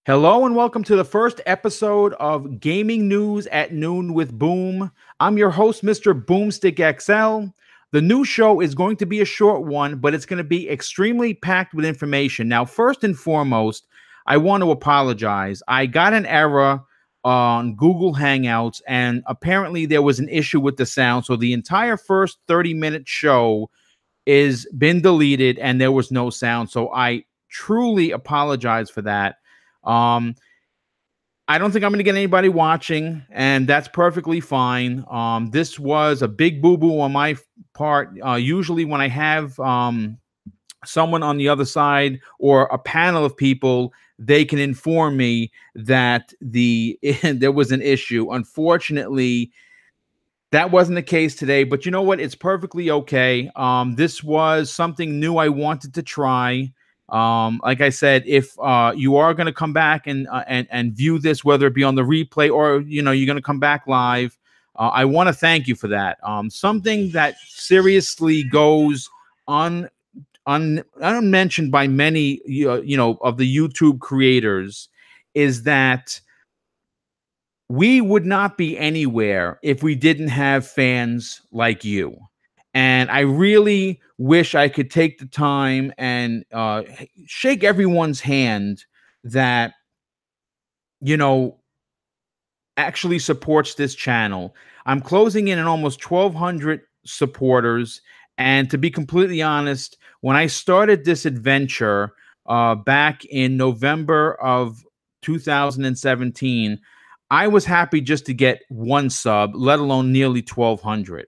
Hello and welcome to the first episode of Gaming News at Noon with Boom. I'm your host, MrBooMStickXL. The new show is going to be a short one, but it's going to be extremely packed with information. Now, first and foremost, I want to apologize. I got an error on Google Hangouts, and apparently there was an issue with the sound. So the entire first 30-minute show is been deleted, and there was no sound. So I truly apologize for that. Um, I don't think I'm going to get anybody watching, and that's perfectly fine. This was a big boo-boo on my part. Usually when I have someone on the other side or a panel of people, they can inform me that there was an issue. Unfortunately, that wasn't the case today, but you know what? It's perfectly okay. This was something new I wanted to try. Like I said, if you are going to come back and view this, whether it be on the replay or you're going to come back live, I want to thank you for that. Something that seriously goes unmentioned by many of the YouTube creators is that we would not be anywhere if we didn't have fans like you. And I really wish I could take the time and shake everyone's hand that, actually supports this channel. I'm closing in on almost 1,200 supporters. And to be completely honest, when I started this adventure back in November of 2017, I was happy just to get one sub, let alone nearly 1,200.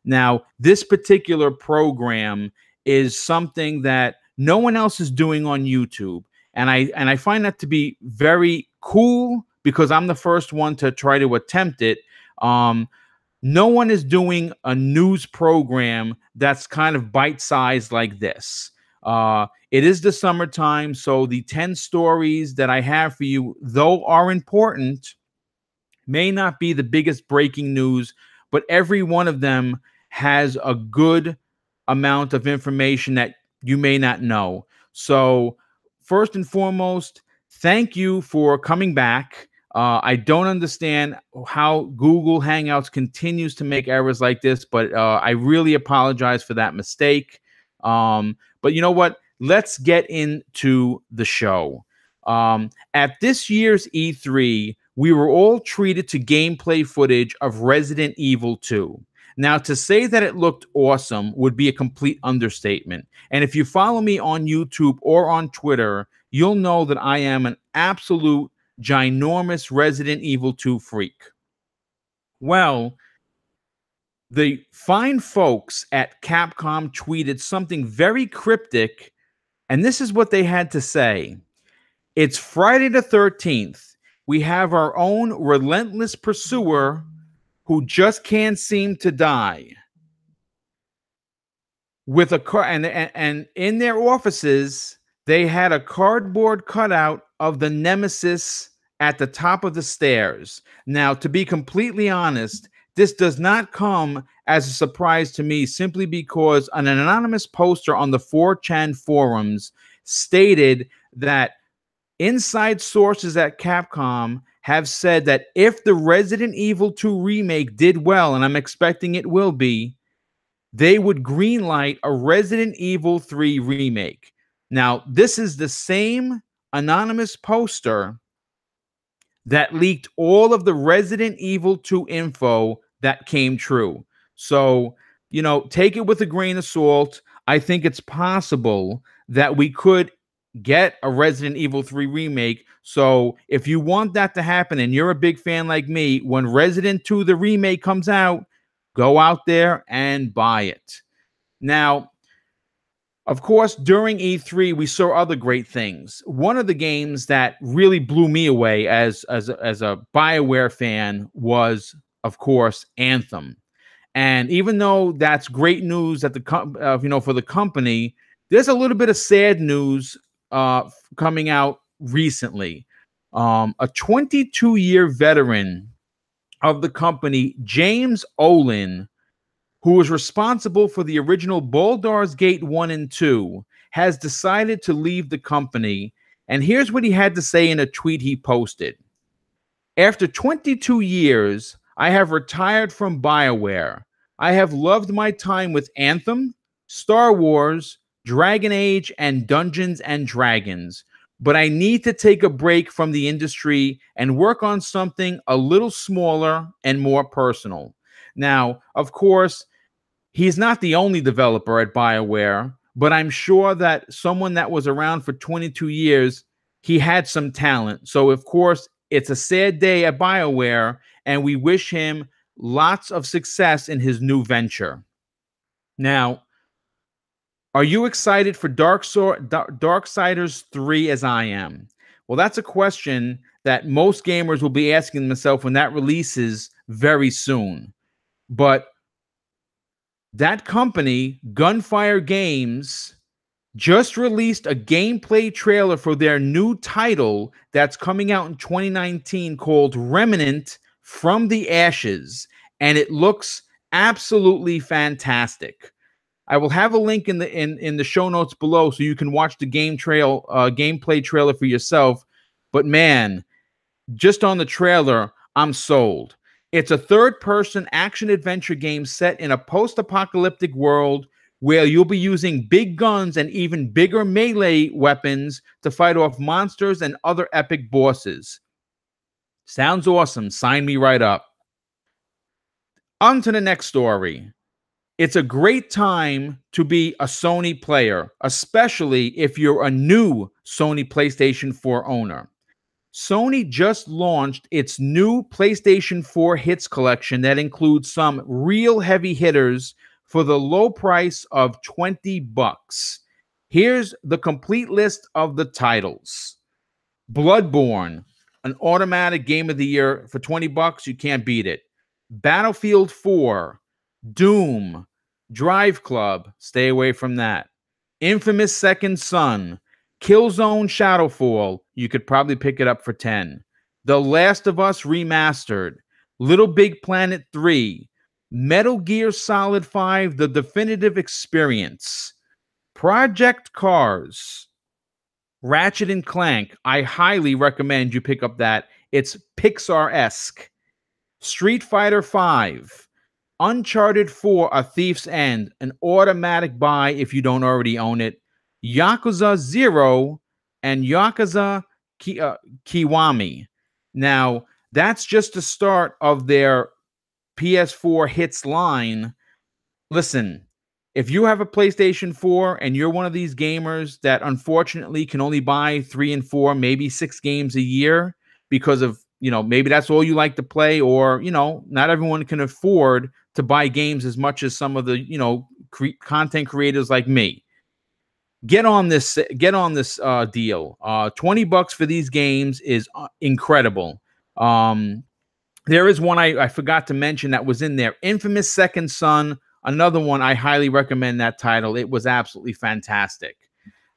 Now, this particular program is something that no one else is doing on YouTube. And I find that to be very cool because I'm the first one to try to attempt it. No one is doing a news program that's kind of bite-sized like this. It is the summertime, so the 10 stories that I have for you, though are important, may not be the biggest breaking news, but every one of them has a good amount of information that you may not know. So first and foremost, thank you for coming back. I don't understand how Google Hangouts continues to make errors like this, but I really apologize for that mistake. But you know what? Let's get into the show. At this year's E3, we were all treated to gameplay footage of Resident Evil 2. Now, to say that it looked awesome would be a complete understatement. And if you follow me on YouTube or on Twitter, you'll know that I am an absolute ginormous Resident Evil 2 freak. Well, the fine folks at Capcom tweeted something very cryptic, and this is what they had to say. It's Friday the 13th. We have our own relentless pursuer who just can't seem to die. With a car, and in their offices, they had a cardboard cutout of the nemesis at the top of the stairs. Now, to be completely honest, this does not come as a surprise to me simply because an anonymous poster on the 4chan forums stated that inside sources at Capcom have said that if the Resident Evil 2 remake did well, and I'm expecting it will be, they would greenlight a Resident Evil 3 remake. Now, this is the same anonymous poster that leaked all of the Resident Evil 2 info that came true. So, take it with a grain of salt. I think it's possible that we could get a Resident Evil 3 remake. So if you want that to happen and you're a big fan like me, when Resident 2 the remake comes out, go out there and buy it. Now, of course, during E3, we saw other great things. One of the games that really blew me away as a BioWare fan was, of course, Anthem. And even though that's great news at for the company, there's a little bit of sad news coming out recently. A 22-year veteran of the company, James Olin, who was responsible for the original Baldur's Gate 1 and 2, has decided to leave the company. And here's what he had to say in a tweet he posted. After 22 years, I have retired from BioWare. I have loved my time with Anthem, Star Wars, Dragon Age, and Dungeons and Dragons. But I need to take a break from the industry and work on something a little smaller and more personal. Now, of course, he's not the only developer at BioWare, but I'm sure that someone that was around for 22 years, he had some talent. So, of course, it's a sad day at BioWare, and we wish him lots of success in his new venture. Now, are you excited for Darksiders 3 as I am? Well, that's a question that most gamers will be asking themselves when that releases very soon. But that company, Gunfire Games, just released a gameplay trailer for their new title that's coming out in 2019 called Remnant from the Ashes, and it looks absolutely fantastic. I will have a link in the show notes below so you can watch the gameplay trailer for yourself. But man, just on the trailer, I'm sold. It's a third-person action-adventure game set in a post-apocalyptic world where you'll be using big guns and even bigger melee weapons to fight off monsters and other epic bosses. Sounds awesome. Sign me right up. On to the next story. It's a great time to be a Sony player, especially if you're a new Sony PlayStation 4 owner. Sony just launched its new PlayStation 4 Hits collection that includes some real heavy hitters for the low price of $20. Here's the complete list of the titles. Bloodborne, an automatic game of the year for $20. You can't beat it. Battlefield 4, Doom, Drive Club, stay away from that. Infamous Second Son, Killzone Shadowfall, you could probably pick it up for 10. The Last of Us Remastered, Little Big Planet 3, Metal Gear Solid 5, The Definitive Experience, Project Cars, Ratchet and Clank. I highly recommend you pick up that. It's Pixar-esque. Street Fighter 5, Uncharted 4, A Thief's End, an automatic buy if you don't already own it. Yakuza 0 and Yakuza Kiwami. Now, that's just the start of their PS4 Hits line. Listen, if you have a PlayStation 4 and you're one of these gamers that unfortunately can only buy 3 and 4, maybe 6 games a year because of, maybe that's all you like to play, or, not everyone can afford to buy games as much as some of the, content creators like me. Get on this deal. $20 for these games is incredible. There is one I forgot to mention that was in there. Infamous Second Son, another one. I highly recommend that title. It was absolutely fantastic.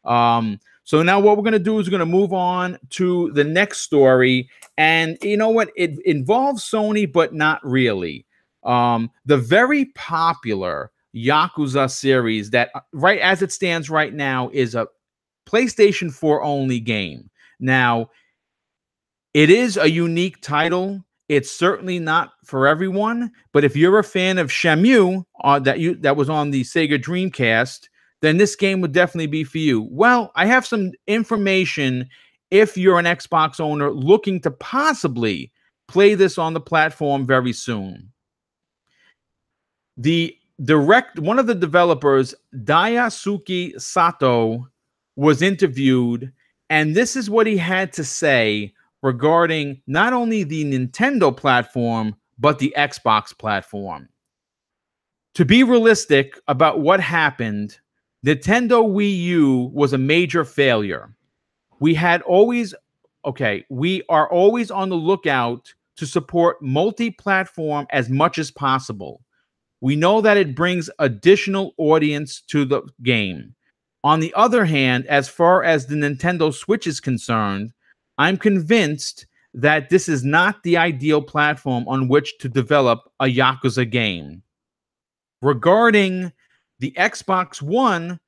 So now what we're going to do is we're going to move on to the next story. And you know what? It involves Sony, but not really. The very popular Yakuza series that, right as it stands right now, is a PlayStation 4 only game. Now, it is a unique title. It's certainly not for everyone, but if you're a fan of Shenmue that was on the Sega Dreamcast, then this game would definitely be for you. Well, I have some information if you're an Xbox owner looking to possibly play this on the platform very soon. One of the developers, Daisuke Sato, was interviewed, and this is what he had to say regarding not only the Nintendo platform, but the Xbox platform. To be realistic about what happened, Nintendo Wii U was a major failure. We are always on the lookout to support multi-platform as much as possible. We know that it brings additional audience to the game. On the other hand, as far as the Nintendo Switch is concerned, I'm convinced that this is not the ideal platform on which to develop a Yakuza game. Regarding the Xbox One,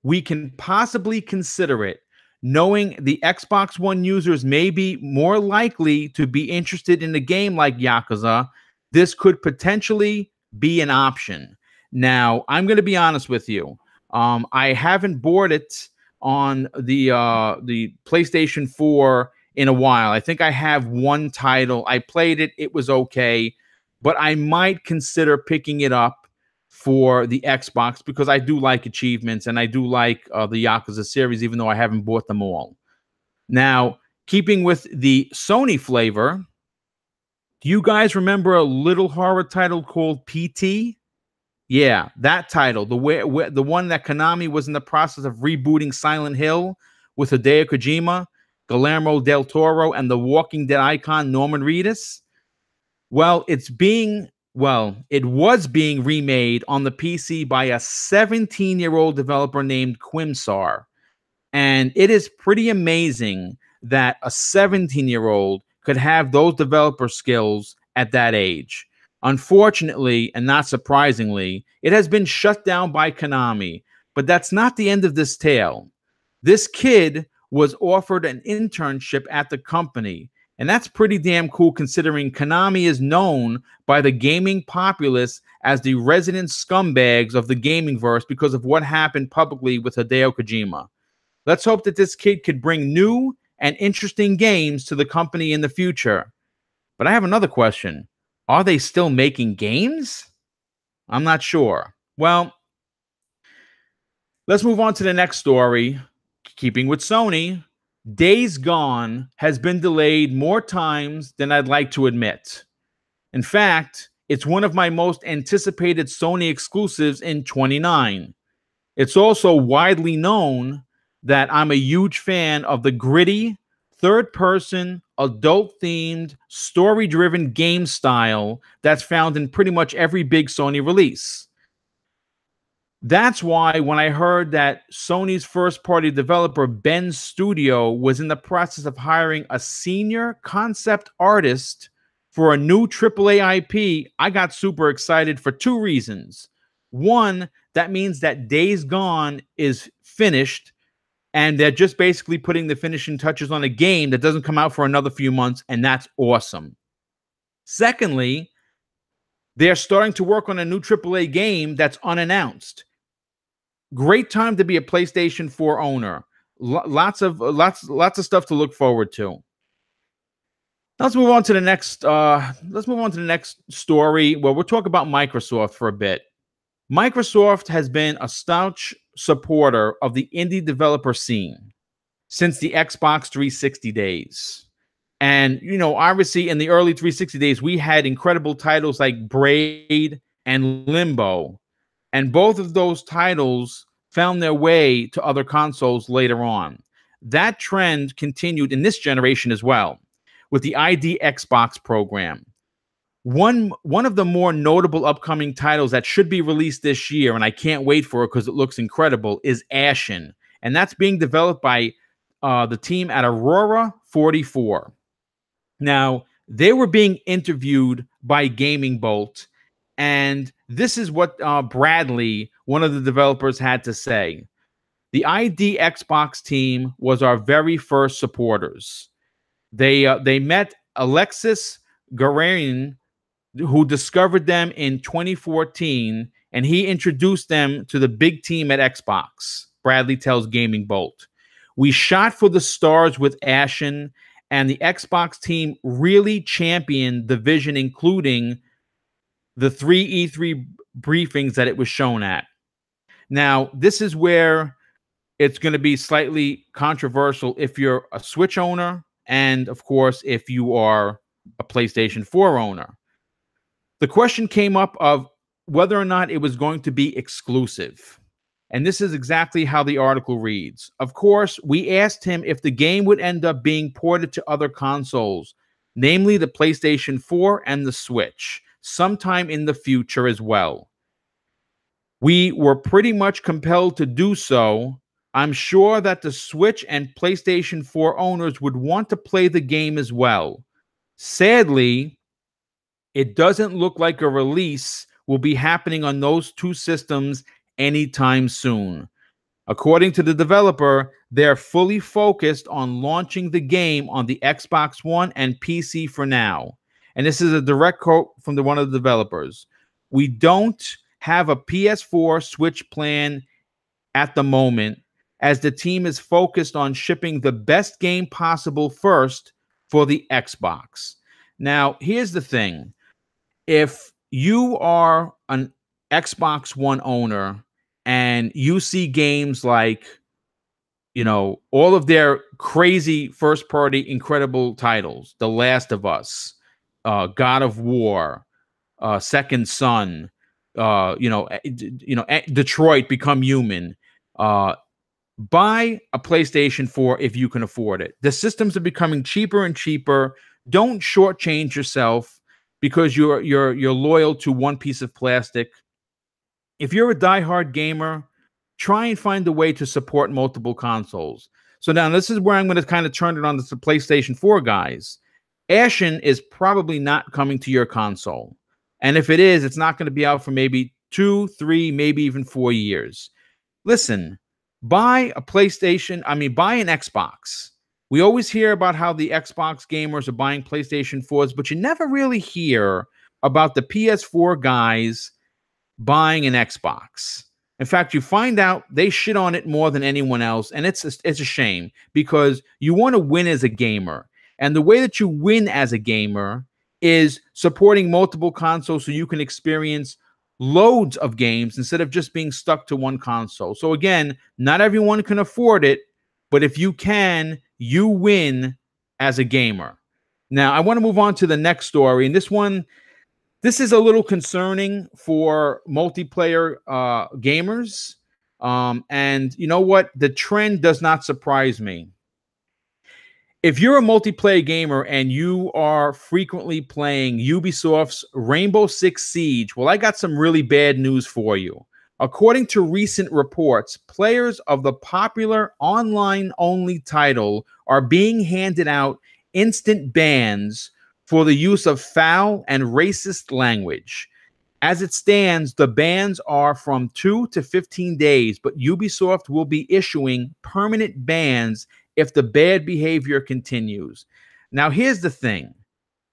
we can possibly consider it. knowing the Xbox One users may be more likely to be interested in a game like Yakuza, this could potentially be an option. Now, I'm going to be honest with you. I haven't bought it on the PlayStation 4 in a while. I think I have one title. I played it. It was okay, but I might consider picking it up for the Xbox because I do like achievements and I do like the Yakuza series, even though I haven't bought them all. Now, keeping with the Sony flavor, do you guys remember a little horror title called PT? Yeah, that title, the one that Konami was in the process of rebooting Silent Hill with Hideo Kojima, Guillermo del Toro, and the Walking Dead icon Norman Reedus. Well, it was being remade on the PC by a 17-year-old developer named Quimsar. And it is pretty amazing that a 17-year-old could have those developer skills at that age. Unfortunately, and not surprisingly, it has been shut down by Konami. But that's not the end of this tale. This kid was offered an internship at the company. And that's pretty damn cool considering Konami is known by the gaming populace as the resident scumbags of the gaming verse because of what happened publicly with Hideo Kojima. Let's hope that this kid could bring new and interesting games to the company in the future. But I have another question. Are they still making games? I'm not sure. Well, let's move on to the next story. Keeping with Sony, Days Gone has been delayed more times than I'd like to admit. In fact, it's one of my most anticipated Sony exclusives in 2029. It's also widely known that I'm a huge fan of the gritty, third-person, adult-themed, story-driven game style that's found in pretty much every big Sony release. That's why when I heard that Sony's first-party developer, Ben Studio, was in the process of hiring a senior concept artist for a new AAA IP, I got super excited for two reasons. One, that means that Days Gone is finished, and they're just basically putting the finishing touches on a game that doesn't come out for another few months, and that's awesome. Secondly, they're starting to work on a new AAA game that's unannounced. Great time to be a PlayStation 4 owner. Lots of stuff to look forward to. Let's move on to the next. Let's move on to the next story. Well, we'll talk about Microsoft for a bit. Microsoft has been a staunch supporter of the indie developer scene since the Xbox 360 days. And, obviously in the early 360 days, we had incredible titles like Braid and Limbo. And both of those titles found their way to other consoles later on. That trend continued in this generation as well with the ID Xbox program. One of the more notable upcoming titles that should be released this year, and I can't wait for it because it looks incredible, is Ashen. And that's being developed by the team at Aurora 44. Now, they were being interviewed by Gaming Bolt, and this is what Bradley, one of the developers, had to say. The ID Xbox team was our very first supporters. They met Alexis Guerin, who discovered them in 2014, and he introduced them to the big team at Xbox. Bradley tells Gaming Bolt. We shot for the stars with Ashen, and the Xbox team really championed the vision, including the 3 E3 briefings that it was shown at. Now, this is where it's going to be slightly controversial if you're a Switch owner, and of course, if you are a PlayStation 4 owner. The question came up of whether or not it was going to be exclusive. And this is exactly how the article reads. Of course, we asked him if the game would end up being ported to other consoles, namely the PlayStation 4 and the Switch, sometime in the future as well. We were pretty much compelled to do so. I'm sure that the Switch and PlayStation 4 owners would want to play the game as well. Sadly, it doesn't look like a release will be happening on those two systems anytime soon. According to the developer, they're fully focused on launching the game on the Xbox One and PC for now. And this is a direct quote from one of the developers. We don't have a PS4 Switch plan at the moment, as the team is focused on shipping the best game possible first for the Xbox. Now, here's the thing. If you are an Xbox One owner and you see games like, all of their crazy first party incredible titles, The Last of Us, God of War, Second Son, Detroit Become Human, buy a PlayStation 4 if you can afford it. The systems are becoming cheaper and cheaper. Don't shortchange yourself because you're loyal to one piece of plastic. If you're a diehard gamer, try and find a way to support multiple consoles. So now this is where I'm going to kind of turn it on to the PlayStation 4 guys. Ashen is probably not coming to your console. And if it is, it's not going to be out for maybe 2, 3, maybe even 4 years. Listen, buy a PlayStation. Buy an Xbox. We always hear about how the Xbox gamers are buying PlayStation 4s, but you never really hear about the PS4 guys buying an Xbox. In fact, you find out they shit on it more than anyone else, and it's a shame because you want to win as a gamer. And the way that you win as a gamer is supporting multiple consoles so you can experience loads of games instead of just being stuck to one console. So again, not everyone can afford it, but if you can, you win as a gamer. Now, I want to move on to the next story, and this is a little concerning for multiplayer gamers. And you know what? The trend does not surprise me. If you're a multiplayer gamer and you are frequently playing Ubisoft's Rainbow Six Siege, well, I got some really bad news for you. According to recent reports, players of the popular online-only title are being handed out instant bans for the use of foul and racist language. As it stands, the bans are from 2 to 15 days, but Ubisoft will be issuing permanent bans if the bad behavior continues. Now, here's the thing.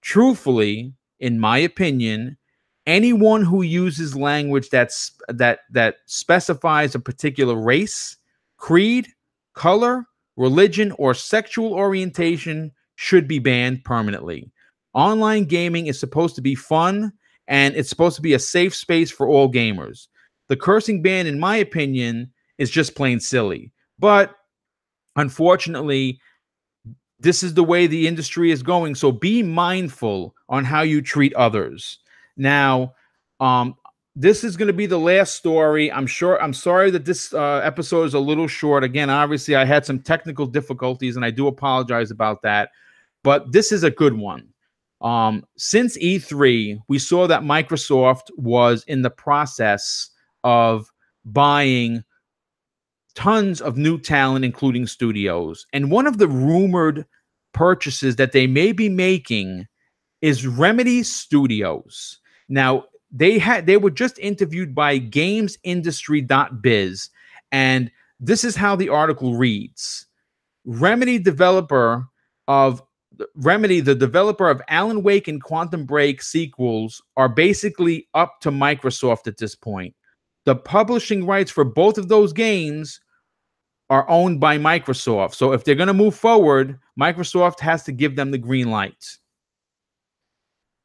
Truthfully, in my opinion, anyone who uses language that specifies a particular race, creed, color, religion, or sexual orientation should be banned permanently. Online gaming is supposed to be fun, and it's supposed to be a safe space for all gamers. The cursing ban, in my opinion, is just plain silly. But unfortunately, this is the way the industry is going. So be mindful on how you treat others. Now, this is going to be the last story. I'm sorry that this episode is a little short. Again, obviously, I had some technical difficulties, and I do apologize about that. But this is a good one. Since E3, we saw that Microsoft was in the process of buying tons of new talent, including studios. And one of the rumored purchases that they may be making is Remedy Studios. Now, they were just interviewed by GamesIndustry.biz, and this is how the article reads. Remedy, the developer of Alan Wake and Quantum Break sequels, are basically up to Microsoft at this point. The publishing rights for both of those games are owned by Microsoft. So if they're going to move forward, Microsoft has to give them the green light.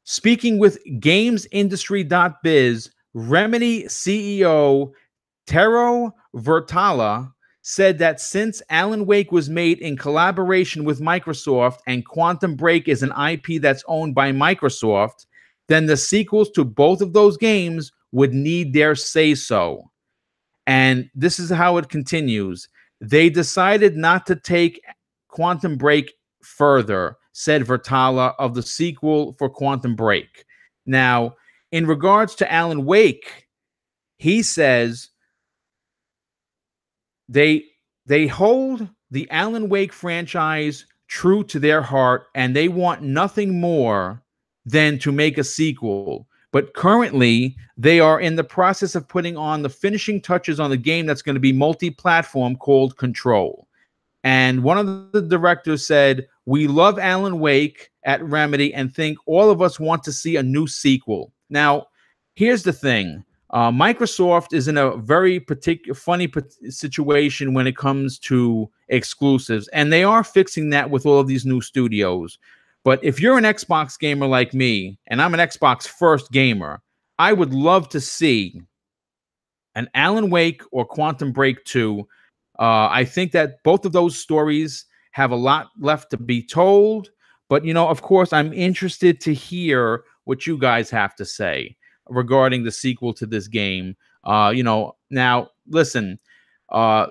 Speaking with GamesIndustry.biz, Remedy CEO Tero Virtala said that since Alan Wake was made in collaboration with Microsoft and Quantum Break is an IP that's owned by Microsoft, then the sequels to both of those games would need their say-so. And this is how it continues. They decided not to take Quantum Break further, said Virtala of the sequel for Quantum Break. Now, in regards to Alan Wake, he says they hold the Alan Wake franchise true to their heart, and they want nothing more than to make a sequel. But currently, they are in the process of putting on the finishing touches on the game that's going to be multi-platform called Control. And one of the directors said, "We love Alan Wake at Remedy and think all of us want to see a new sequel." Now, here's the thing. Microsoft is in a very funny situation when it comes to exclusives, and they are fixing that with all of these new studios. But if you're an Xbox gamer like me, and I'm an Xbox first gamer, I would love to see an Alan Wake or Quantum Break 2. I think that both of those stories have a lot left to be told. But, of course, I'm interested to hear what you guys have to say regarding the sequel to this game. Now, listen, uh,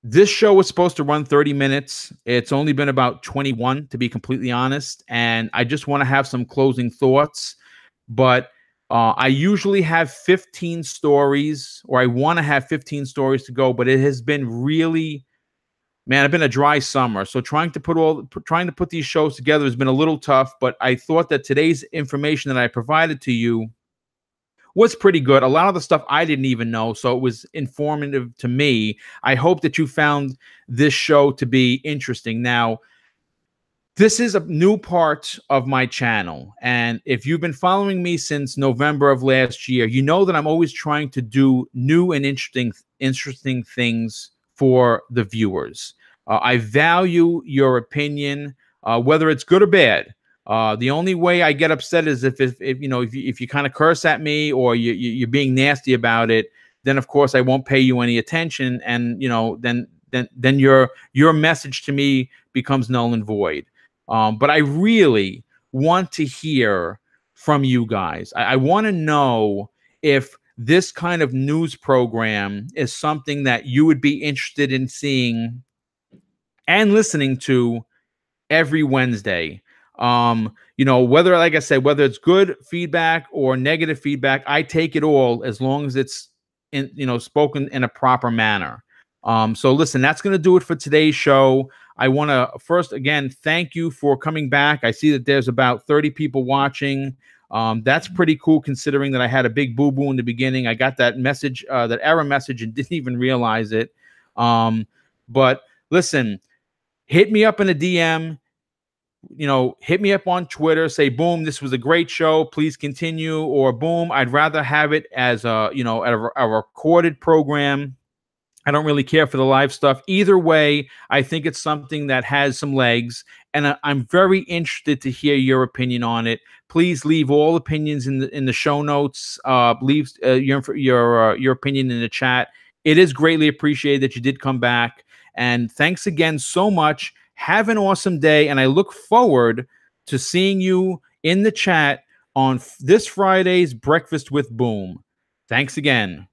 this show was supposed to run 30 minutes. It's only been about 21, to be completely honest. And I just want to have some closing thoughts. But I usually have 15 stories, or I want to have 15 stories to go, but it has been really, man, it's been a dry summer. So trying to put these shows together has been a little tough, but I thought that today's information that I provided to you was pretty good. A lot of the stuff I didn't even know, so it was informative to me. I hope that you found this show to be interesting. Now, this is a new part of my channel, and if you've been following me since November of last year, you know that I'm always trying to do new and interesting things for the viewers. I value your opinion, whether it's good or bad. The only way I get upset is if you kind of curse at me, or you're being nasty about it. Then of course I won't pay you any attention, and then your message to me becomes null and void. But I really want to hear from you guys. I want to know if this kind of news program is something that you would be interested in seeing and listening to every Wednesday. Whether, like I said, whether it's good feedback or negative feedback, I take it all as long as it's spoken in a proper manner. So listen, that's going to do it for today's show. I want to first, again, thank you for coming back. I see that there's about 30 people watching. That's pretty cool considering that I had a big boo-boo in the beginning. I got that message, that error message, and didn't even realize it. But listen, hit me up in a DM. Hit me up on Twitter, say, "Boom, this was a great show. Please continue." Or, "Boom, I'd rather have it as a recorded program. I don't really care for the live stuff." Either way, I think it's something that has some legs, and I'm very interested to hear your opinion on it. Please leave all opinions in the show notes. Leave your opinion in the chat. It is greatly appreciated that you did come back, and thanks again so much. Have an awesome day, and I look forward to seeing you in the chat on this Friday's Breakfast with Boom. Thanks again.